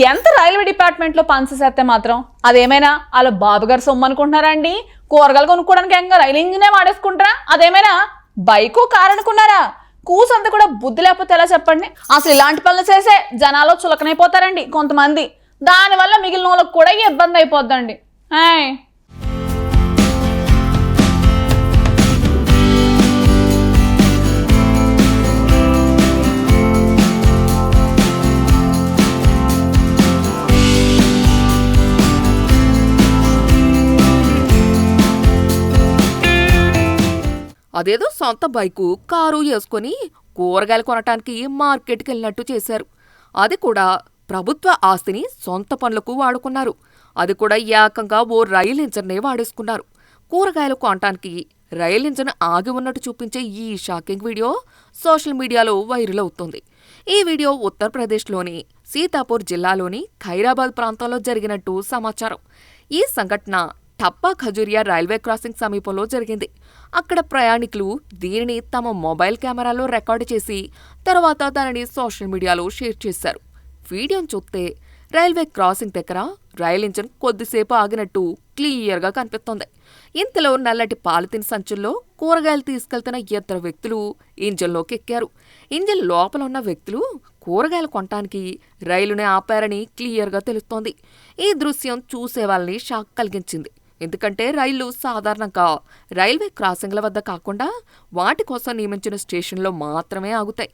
ఎంత రైల్వే డిపార్ట్మెంట్లో పనిచేస్తే మాత్రం అదేమైనా వాళ్ళ బాబుగారు సొమ్ము అనుకుంటున్నారా అండి? కూరగాయలు కొనుక్కోవడానికి ఏకంగా రైలు ఇంజినే వాడేసుకుంటారా? అదేమైనా బైకు కారు అనుకున్నారా? కూసంతా కూడా బుద్ధి లేకపోతే ఎలా చెప్పండి? అసలు ఇలాంటి పనులు చేసే జనాలు చులకనైపోతారండి కొంతమంది. దానివల్ల మిగిలిన వాళ్ళకి కూడా ఇబ్బంది అయిపోద్దండి. అదేదో సొంత బైకు కారు వేసుకొని కూరగాయలు కొనటానికి మార్కెట్కి వెళ్ళినట్టు చేశారు. అది కూడా ప్రభుత్వ ఆస్తిని సొంత పనులకు వాడుకున్నారు. అది కూడా ఏకంగా ఓ రైలు ఇంజన్నే వాడేసుకున్నారు. కూరగాయలు కొనటానికి రైలు ఇంజన్ ఆగి ఉన్నట్టు చూపించే ఈ షాకింగ్ వీడియో సోషల్ మీడియాలో వైరల్ అవుతుంది. ఈ వీడియో ఉత్తరప్రదేశ్లోని సీతాపూర్ జిల్లాలోని ఖైరాబాద్ ప్రాంతంలో జరిగినట్టు సమాచారం. ఈ సంఘటన టప్పా ఖజూరియా రైల్వే క్రాసింగ్ సమీపంలో జరిగింది. అక్కడ ప్రయాణికులు దీనిని తమ మొబైల్ కెమెరాలో రికార్డు చేసి తర్వాత దానిని సోషల్ మీడియాలో షేర్ చేశారు. వీడియోను చూస్తే రైల్వే క్రాసింగ్ దగ్గర రైలు ఇంజన్ కొద్దిసేపు ఆగినట్టు క్లియర్గా కనిపిస్తోంది. ఇంతలో నల్లటి పాలిథిన్ సంచుల్లో కూరగాయలు తీసుకెళ్తున్న ఇద్దరు వ్యక్తులు ఇంజన్లోకి ఎక్కారు. ఇంజన్ లోపల ఉన్న వ్యక్తులు కూరగాయలు కొనటానికి రైలునే ఆపారని క్లియర్గా తెలుస్తోంది. ఈ దృశ్యం చూసే వాళ్ళని షాక్ కలిగించింది. ఎందుకంటే రైళ్లు సాధారణంగా రైల్వే క్రాసింగ్ల వద్ద కాకుండా వాటి కోసం నియమించిన స్టేషన్లో మాత్రమే ఆగుతాయి.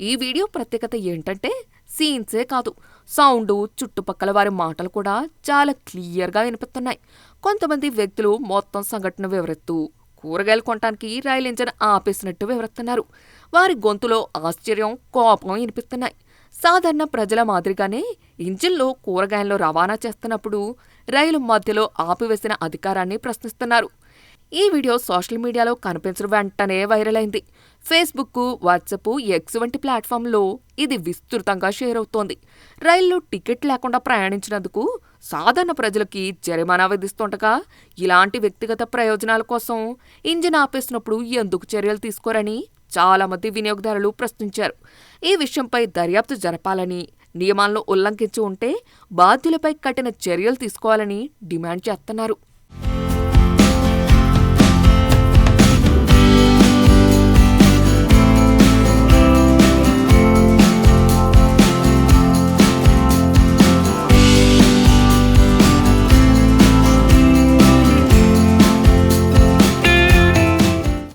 ఈ వీడియో ప్రత్యేకత ఏంటంటే సీన్సే కాదు, సౌండు, చుట్టుపక్కల వారి మాటలు కూడా చాలా క్లియర్గా వినిపిస్తున్నాయి. కొంతమంది వ్యక్తులు మొత్తం సంఘటన వివరిస్తూ కూరగాయలు కొనటానికి రైలు ఇంజన్ ఆపేసినట్టు వివరిస్తున్నారు. వారి గొంతులో ఆశ్చర్యం, కోపం వినిపిస్తున్నాయి. సాధారణ ప్రజల మాదిరిగానే ఇంజిన్లో కూరగాయలను రవాణా చేస్తున్నప్పుడు రైలు మధ్యలో ఆపివేసిన అధికారాన్ని ప్రశ్నిస్తున్నారు. ఈ వీడియో సోషల్ మీడియాలో కనిపించిన వెంటనే వైరల్ అయింది. ఫేస్బుక్, వాట్సాప్, ఎక్స్ వంటి ప్లాట్ఫామ్లో ఇది విస్తృతంగా షేర్ అవుతోంది. రైల్లో టికెట్ లేకుండా ప్రయాణించినందుకు సాధారణ ప్రజలకి జరిమానా విధిస్తుండగా ఇలాంటి వ్యక్తిగత ప్రయోజనాల కోసం ఇంజిన్ ఆపేసినప్పుడు ఎందుకు చర్యలు తీసుకోరని చాలామంది వినియోగదారులు ప్రశ్నించారు. ఈ విషయంపై దర్యాప్తు జరపాలని, నియమాలను ఉల్లంఘించి ఉంటే బాధ్యులపై కఠిన చర్యలు తీసుకోవాలని డిమాండ్ చేస్తున్నారు.